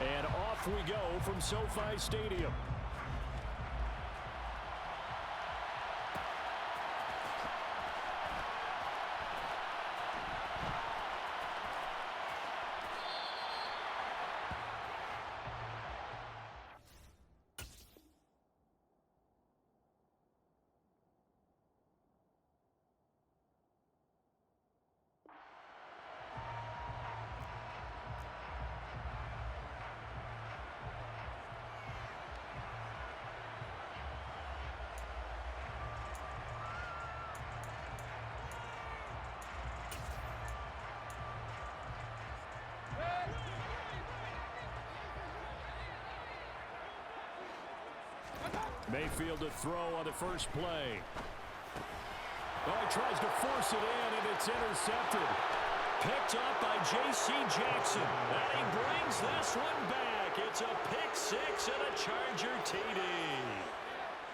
And off we go from SoFi Stadium. Mayfield to throw on the first play. Oh, he tries to force it in, and it's intercepted. Picked up by J.C. Jackson. And he brings this one back. It's a pick six and a Charger TD.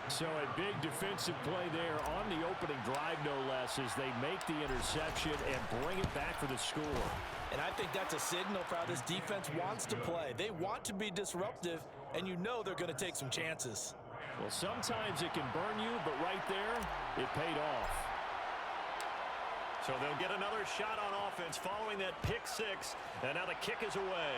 So a big defensive play there on the opening drive, no less, as they make the interception and bring it back for the score. And I think that's a signal for how this defense wants to play. They want to be disruptive, and you know they're going to take some chances. Well, sometimes it can burn you, but right there, it paid off. So they'll get another shot on offense following that pick six, and now the kick is away.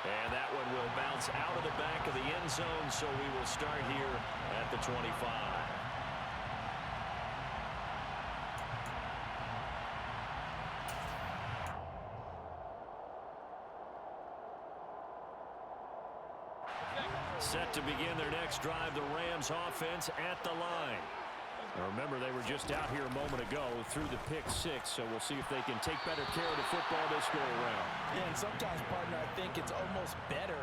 And that one will bounce out of the back of the end zone, so we will start here at the 25. Set to begin their next drive, the Rams offense at the line. Now remember, they were just out here a moment ago through the pick six, so we'll see if they can take better care of the football this go-around. Yeah, and sometimes, partner, I think it's almost better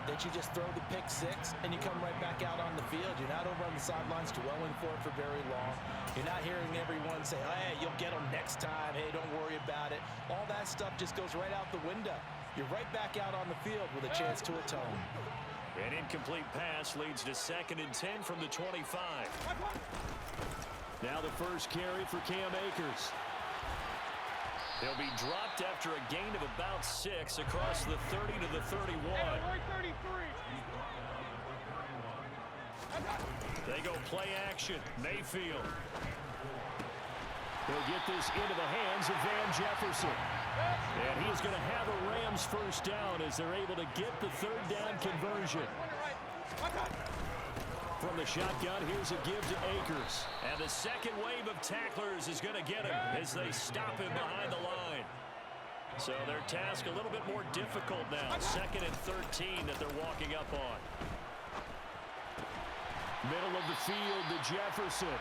that you just throw the pick six and you come right back out on the field. You're not over on the sidelines dwelling for it for very long. You're not hearing everyone say, hey, you'll get them next time. Hey, don't worry about it. All that stuff just goes right out the window. You're right back out on the field with a chance to atone. An incomplete pass leads to 2nd and 10 from the 25. Now the first carry for Cam Akers. He'll be dropped after a gain of about 6 across the 30 to the 31. They go play action. Mayfield. He'll get this into the hands of Van Jefferson. And he's going to have a Rams first down as they're able to get the third down conversion. From the shotgun, here's a give to Akers. And the second wave of tacklers is going to get him as they stop him behind the line. So their task a little bit more difficult now. 2nd and 13 that they're walking up on. Middle of the field to Jefferson.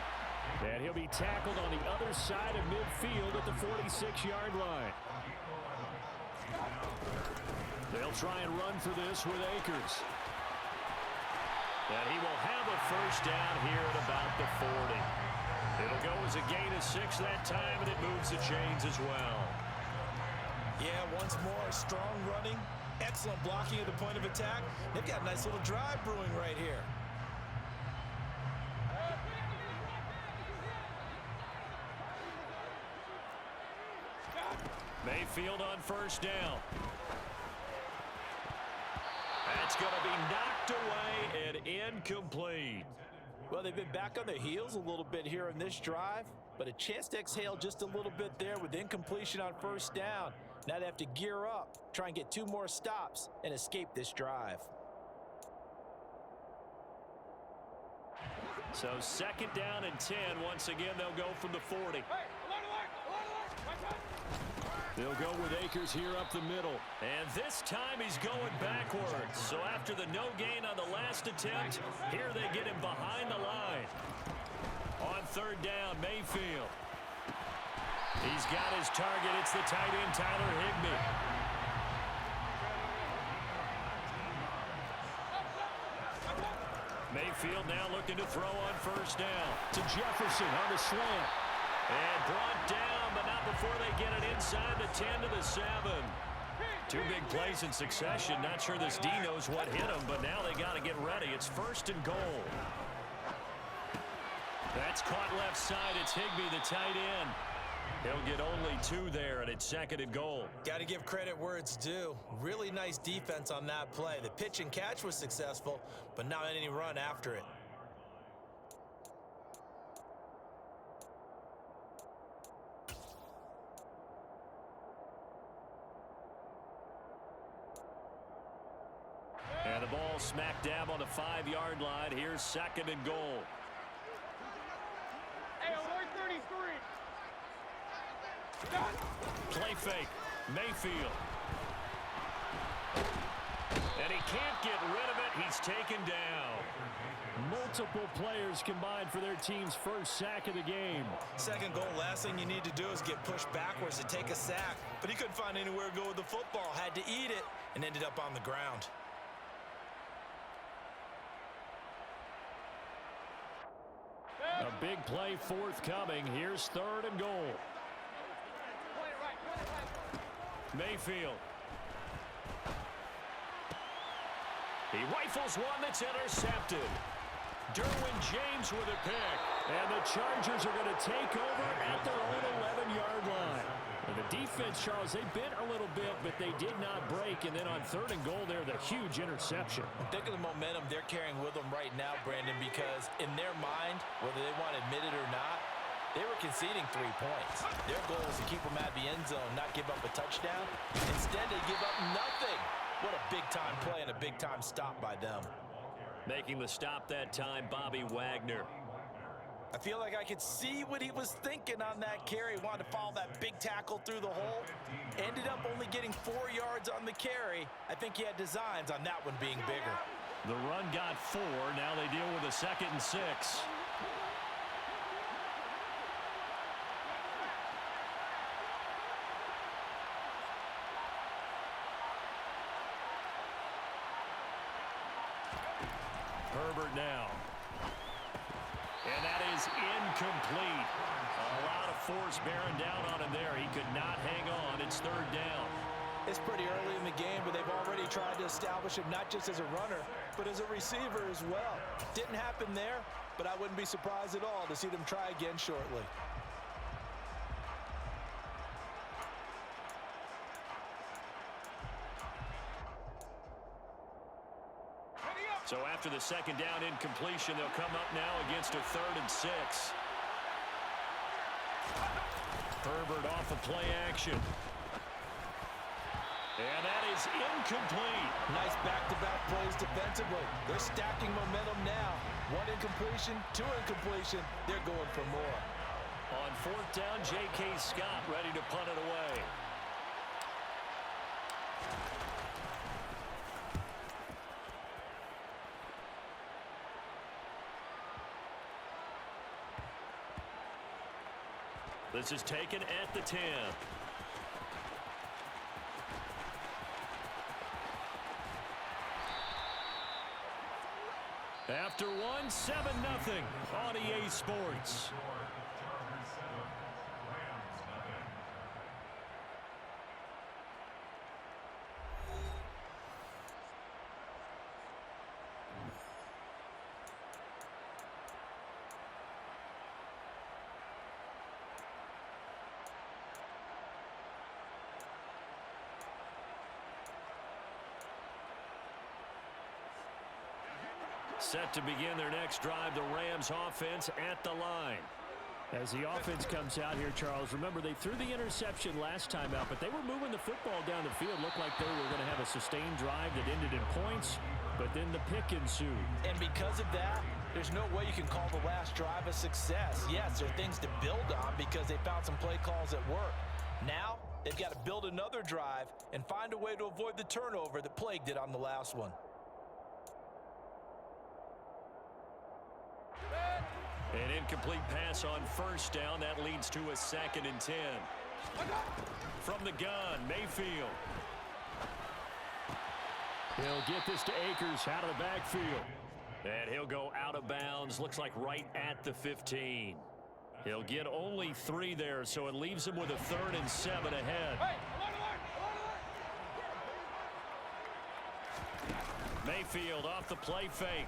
And he'll be tackled on the other side of midfield at the 46-yard line. They'll try and run for this with Akers. And he will have a first down here at about the 40. It'll go as a gain of 6 that time, and it moves the chains as well. Yeah, once more, strong running, excellent blocking at the point of attack. They've got a nice little drive brewing right here. Mayfield on first down. That's going to be knocked away and incomplete. Well, they've been back on their heels a little bit here in this drive, but a chance to exhale just a little bit there with incompletion on first down. Now they have to gear up, try and get 2 more stops, and escape this drive. So 2nd down and 10. Once again, they'll go from the 40. They'll go with Akers here up the middle. And this time he's going backwards. So after the no gain on the last attempt, here they get him behind the line. On 3rd down, Mayfield. He's got his target. It's the tight end, Tyler Higbee. Mayfield now looking to throw on first down. To Jefferson on the slant. And brought down, but not before they get it inside the 10 to the 7. 2 big plays in succession. Not sure this D knows what hit him, but now they got to get ready. It's 1st and goal. That's caught left side. It's Higbee, the tight end. He'll get only 2 there, and it's 2nd and goal. Got to give credit where it's due. Really nice defense on that play. The pitch and catch was successful, but not any run after it. And the ball smack dab on the 5-yard line. Here's 2nd and goal. Hey, alert 33. Play fake. Mayfield. And he can't get rid of it. He's taken down. Multiple players combined for their team's first sack of the game. 2nd goal, last thing you need to do is get pushed backwards to take a sack. But he couldn't find anywhere to go with the football. Had to eat it and ended up on the ground. A big play forthcoming. Here's 3rd and goal. Mayfield. He rifles one that's intercepted. Derwin James with a pick. And the Chargers are going to take over at their own 11-yard line. And the defense, Charles, they bent a little bit, but they did not break. And then on 3rd and goal there, the huge interception. Think of the momentum they're carrying with them right now, Brandon, because in their mind, whether they want to admit it or not, they were conceding 3 points. Their goal is to keep them at the end zone, not give up a touchdown. Instead, they give up nothing. What a big-time play and a big-time stop by them. Making the stop that time, Bobby Wagner. I feel like I could see what he was thinking on that carry. Wanted to follow that big tackle through the hole. Ended up only getting 4 yards on the carry. I think he had designs on that one being bigger. The run got 4. Now they deal with a 2nd and 6. Herbert now. And that is incomplete. A lot of force bearing down on him there. He could not hang on. It's 3rd down. It's pretty early in the game, but they've already tried to establish him not just as a runner, but as a receiver as well. Didn't happen there, but I wouldn't be surprised at all to see them try again shortly. So after the 2nd down incompletion, they'll come up now against a 3rd and 6. Herbert off of play action. And that is incomplete. Nice back-to-back plays defensively. They're stacking momentum now. 1 incompletion, 2 incompletion. They're going for more. On 4th down, J.K. Scott ready to punt it away. This is taken at the 10. After 1, 7-0 on EA Sports. Set to begin their next drive, the Rams offense at the line. As the offense comes out here, Charles, remember they threw the interception last time out, but they were moving the football down the field. Looked like they were going to have a sustained drive that ended in points, but then the pick ensued. And because of that, there's no way you can call the last drive a success. Yes, there are things to build on because they found some play calls that work. Now, they've got to build another drive and find a way to avoid the turnover that plagued it on the last one. An incomplete pass on 1st down. That leads to a 2nd and 10. From the gun, Mayfield. He'll get this to Akers out of the backfield. And he'll go out of bounds. Looks like right at the 15. He'll get only 3 there, so it leaves him with a 3rd and 7 ahead. Mayfield off the play fake.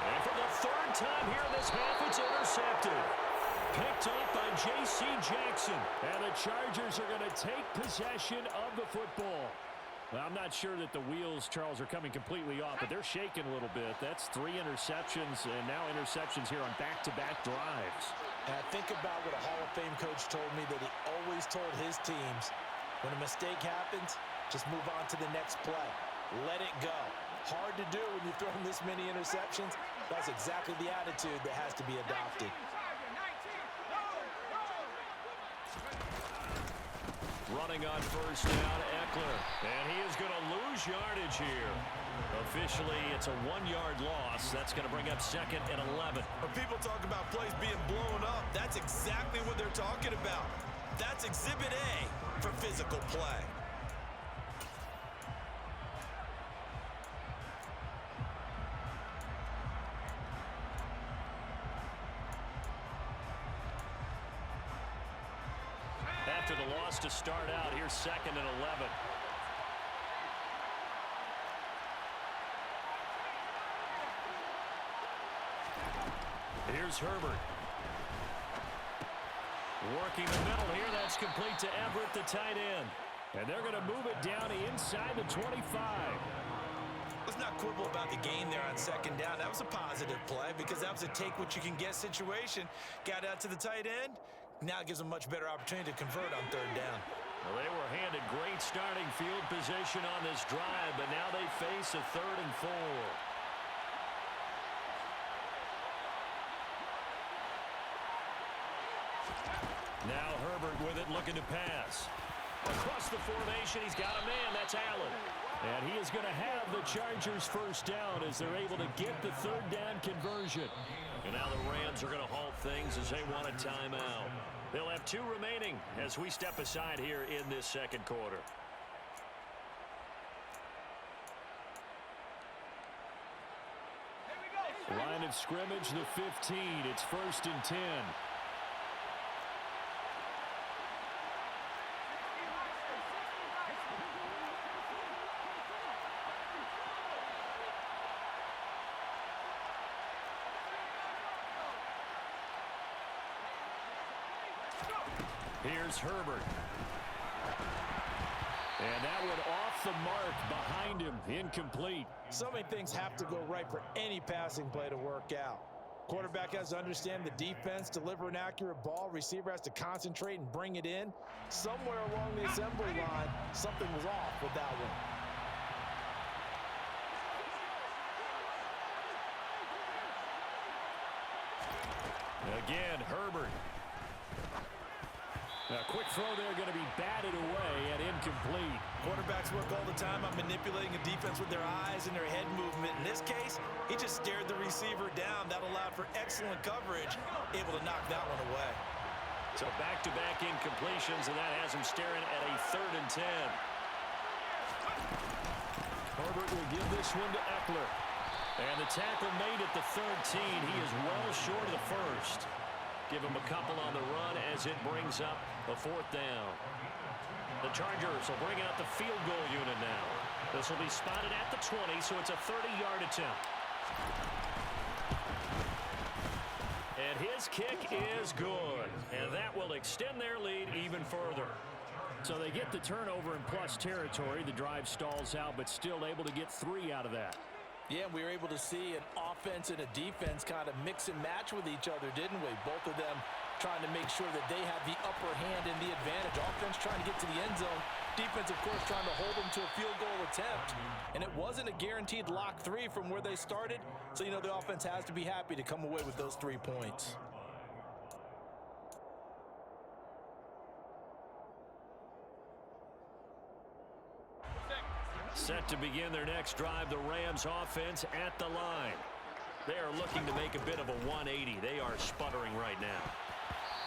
And for the 3rd time here in this half. It's intercepted. Picked up by J.C. Jackson. And the Chargers are going to take possession of the football. Well, I'm not sure that the wheels, Charles, are coming completely off, but they're shaking a little bit. That's 3 interceptions, and now interceptions here on back-to-back drives. And I think about what a Hall of Fame coach told me, that he always told his teams, when a mistake happens, just move on to the next play. Let it go. Hard to do when you've thrown this many interceptions. That's exactly the attitude that has to be adopted. Running on first down, Eckler. And he is going to lose yardage here. Officially, it's a 1-yard loss. That's going to bring up 2nd and 11. When people talk about plays being blown up, that's exactly what they're talking about. That's Exhibit A for physical play. After the loss to start out, here's 2nd and 11. Here's Herbert. Working the middle here. That's complete to Everett, the tight end. And they're going to move it down inside the 25. Let's not quibble about the gain there on 2nd down. That was a positive play because that was a take-what-you-can-get situation. Got out to the tight end. Now it gives them a much better opportunity to convert on 3rd down. Well, they were handed great starting field position on this drive, but now they face a 3rd and 4. Now Herbert with it, looking to pass. Across the formation, he's got a man. That's Allen. And he is going to have the Chargers first down as they're able to get the 3rd down conversion. And now the Rams are going to halt things as they want a timeout. They'll have 2 remaining as we step aside here in this 2nd quarter. Line of scrimmage, the 15. It's 1st and 10. Here's Herbert. And that one off the mark behind him, incomplete. So many things have to go right for any passing play to work out. Quarterback has to understand the defense, deliver an accurate ball. Receiver has to concentrate and bring it in. Somewhere along the assembly line, something was off with that one. Again, Herbert. A quick throw there going to be batted away and incomplete. Quarterbacks work all the time on manipulating a defense with their eyes and their head movement. In this case, he just stared the receiver down. That allowed for excellent coverage, able to knock that one away. So back-to-back incompletions, and that has him staring at a 3rd and 10. Herbert will give this one to Eckler. And the tackle made at the 13. He is well short of the first. Give him a couple on the run as it brings up a 4th down. The Chargers will bring out the field goal unit now. This will be spotted at the 20, so it's a 30-yard attempt. And his kick is good. And that will extend their lead even further. So they get the turnover in plus territory. The drive stalls out, but still able to get 3 out of that. Yeah, we were able to see an offense and a defense kind of mix and match with each other, didn't we? Both of them trying to make sure that they have the upper hand and the advantage. Offense trying to get to the end zone. Defense, of course, trying to hold them to a field goal attempt. And it wasn't a guaranteed lock 3 from where they started. So, you know, the offense has to be happy to come away with those 3 points. Set to begin their next drive, the Rams offense at the line. They are looking to make a bit of a 180. They are sputtering right now.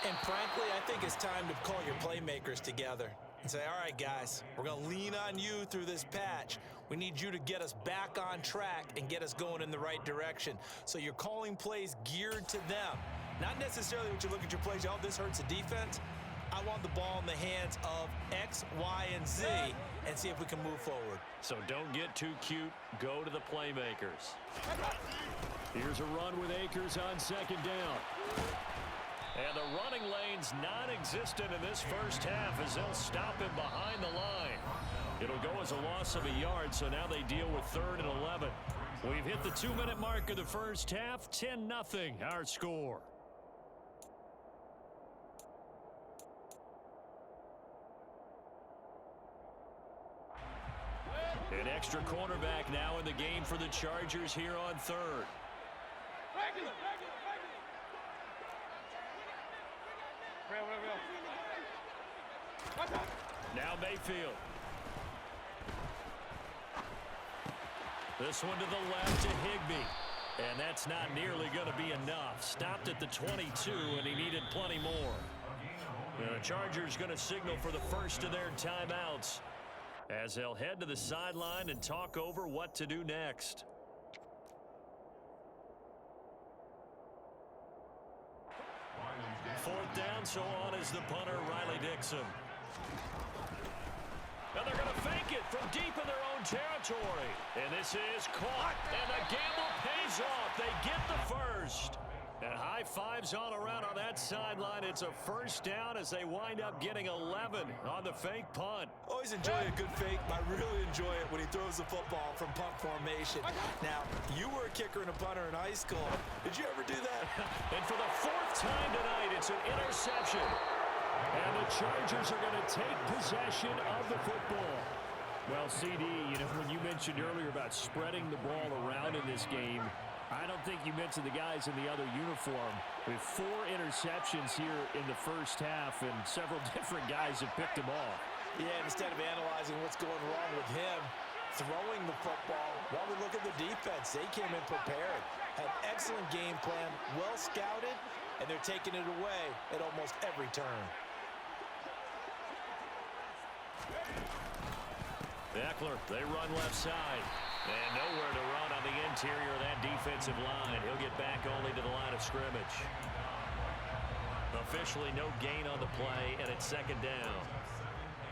And frankly, I think it's time to call your playmakers together and say, all right, guys, we're going to lean on you through this patch. We need you to get us back on track and get us going in the right direction. So you're calling plays geared to them. Not necessarily when you look at your plays, oh, this hurts the defense. I want the ball in the hands of X, Y, and Z and see if we can move forward. So don't get too cute. Go to the playmakers. Here's a run with Akers on second down. And the running lane's non-existent in this first half as they'll stop him behind the line. It'll go as a loss of a yard, so now they deal with 3rd and 11. We've hit the 2-minute mark of the first half. 10-0 our score. An extra cornerback now in the game for the Chargers here on 3rd. Now Mayfield. This one to the left to Higbee. And that's not nearly going to be enough. Stopped at the 22, and he needed plenty more. The Chargers going to signal for the first of their timeouts as they'll head to the sideline and talk over what to do next. Fourth down, so on is the punter, Riley Dixon. And they're going to fake it from deep in their own territory. And this is caught, and the gamble pays off. They get the first. And high fives all around on that sideline. It's a first down as they wind up getting 11 on the fake punt. Always enjoy a good fake. I really enjoy it when he throws the football from punt formation. Now, you were a kicker and a punter in high school. Did you ever do that? And for the 4th time tonight, it's an interception. And the Chargers are going to take possession of the football. Well, CD, when you mentioned earlier about spreading the ball around in this game, I don't think you mentioned the guys in the other uniform. With 4 interceptions here in the first half, and several different guys have picked them off. Yeah, instead of analyzing what's going wrong with him, throwing the football, while we look at the defense, they came in prepared. Had excellent game plan, well scouted, and they're taking it away at almost every turn. Eckler, they run left side. And nowhere to run on the interior of that defensive line. He'll get back only to the line of scrimmage. Officially no gain on the play, and it's second down.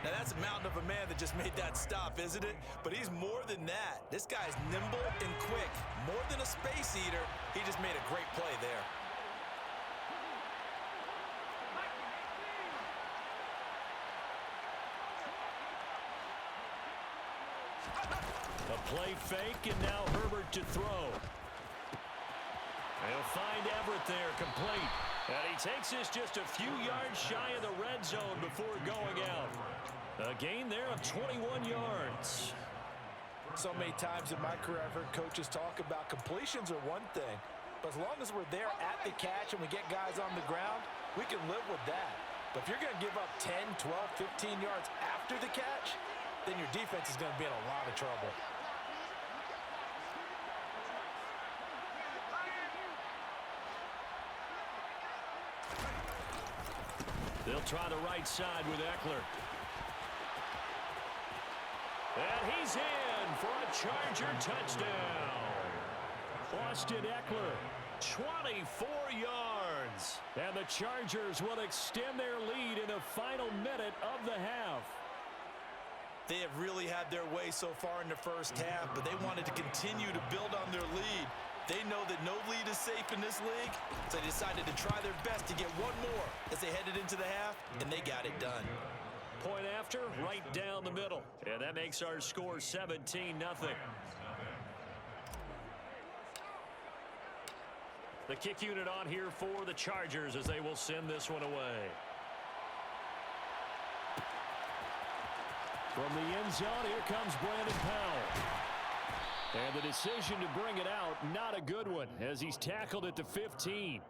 Now that's a mountain of a man that just made that stop, isn't it? But he's more than that. This guy's nimble and quick. More than a space eater, he just made a great play there. A play fake, and now Herbert to throw. He'll find Everett there, complete. And he takes this just a few yards shy of the red zone before going out. A gain there of 21 yards. So many times in my career, I've heard coaches talk about completions are one thing. But as long as we're there at the catch and we get guys on the ground, we can live with that. But if you're going to give up 10, 12, 15 yards after the catch, then your defense is going to be in a lot of trouble. They'll try the right side with Eckler. And he's in for a Charger touchdown. Austin Eckler, 24 yards. And the Chargers will extend their lead in the final minute of the half. They have really had their way so far in the first half, but they wanted to continue to build on their lead. They know that no lead is safe in this league, so they decided to try their best to get one more as they headed into the half, and they got it done. Point after, right down the middle. And that makes our score 17-0. The kick unit on here for the Chargers as they will send this one away. From the end zone, here comes Brandon Powell. And the decision to bring it out, not a good one, as he's tackled at the 15.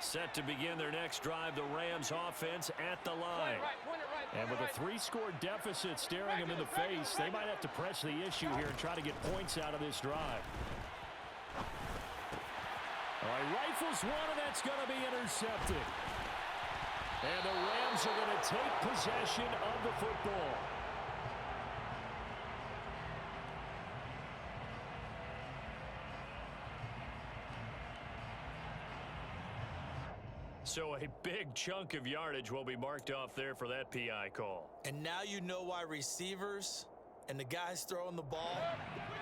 Set to begin their next drive, the Rams offense at the line. And with a 3-score deficit staring them in the face, they might have to press the issue here and try to get points out of this drive. All right, rifles one, and that's going to be intercepted. And the Rams are going to take possession of the football. So a big chunk of yardage will be marked off there for that PI call. And now you know why receivers and the guys throwing the ball,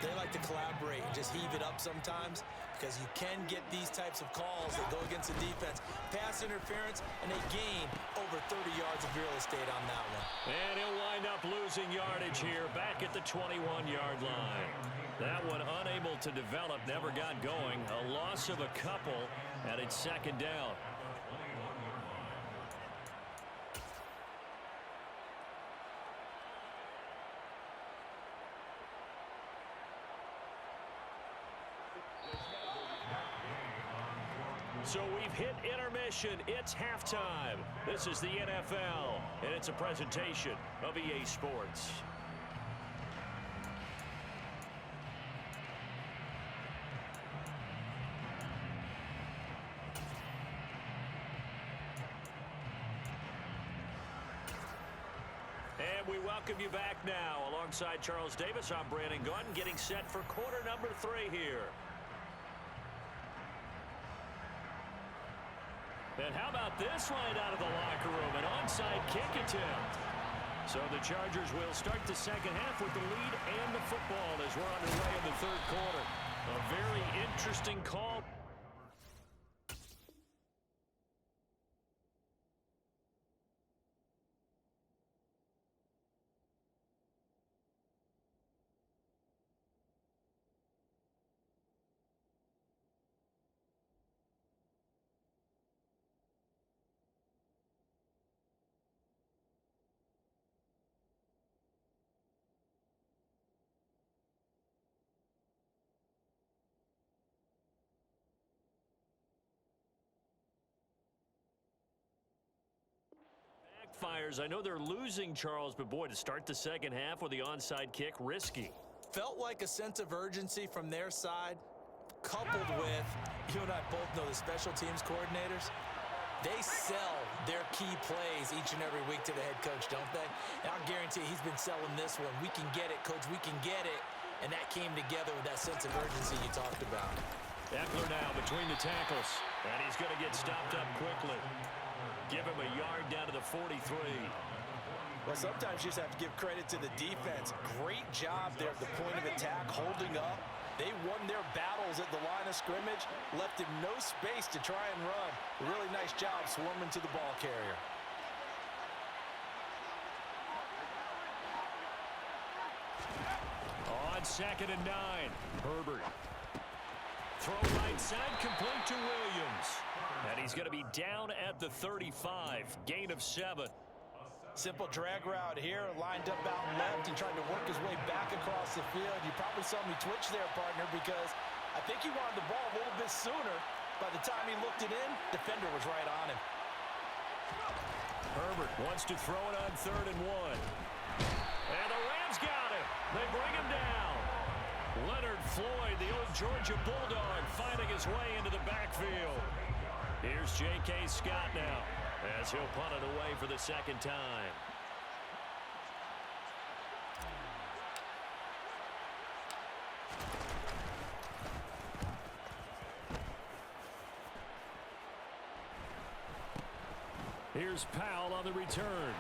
they like to collaborate and just heave it up sometimes, because you can get these types of calls that go against the defense. Pass interference, and they gain over 30 yards of real estate on that one. And he'll wind up losing yardage here back at the 21-yard line. That one unable to develop, never got going. A loss of a couple, and it's second down. So we've hit intermission. It's halftime. This is the NFL, and it's a presentation of EA Sports. And we welcome you back now. Alongside Charles Davis, I'm Brandon Gunn, getting set for quarter number 3 here. And how about this line out of the locker room? An onside kick attempt. So the Chargers will start the second half with the lead and the football as we're underway in the third quarter. A very interesting call. Fires. I know they're losing, Charles, but boy, to start the second half with the onside kick, risky. Felt like a sense of urgency from their side, coupled with, you and I both know the special teams coordinators, they sell their key plays each and every week to the head coach, don't they? And I'll guarantee he's been selling this one. We can get it, coach, we can get it. And that came together with that sense of urgency you talked about. Eckler now between the tackles, and he's going to get stopped up quickly. Give him a yard down to the 43. Well, sometimes you just have to give credit to the defense. Great job there at the point of attack, holding up. They won their battles at the line of scrimmage, left him no space to try and run. A really nice job swarming to the ball carrier. On 2nd and 9, Herbert. Throw right side, complete to Williams. And he's going to be down at the 35, gain of 7. Simple drag route here, lined up out left. He tried to work his way back across the field. You probably saw me twitch there, partner, because I think he wanted the ball a little bit sooner. By the time he looked it in, defender was right on him. Herbert wants to throw it on 3rd and 1. And the Rams got him. They bring him down. Leonard Floyd, the old Georgia Bulldog, finding his way into the backfield. Here's J.K. Scott now as he'll punt it away for the second time. Here's Powell on the return.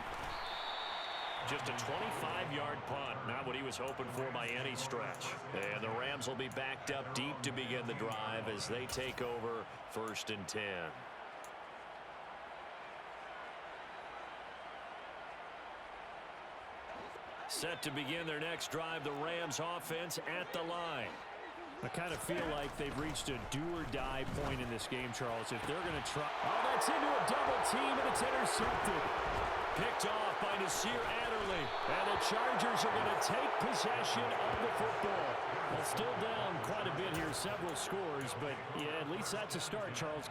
Just a 25-yard punt, not what he was hoping for by any stretch. And the Rams will be backed up deep to begin the drive as they take over 1st and 10. Set to begin their next drive, the Rams offense at the line. I kind of feel like they've reached a do-or-die point in this game, Charles. If they're going to try... Oh, that's into a double team, and it's intercepted. Picked off by Nasir Adderley. And the Chargers are going to take possession of the football. Well, still down quite a bit here, several scores, but yeah, at least that's a start, Charles.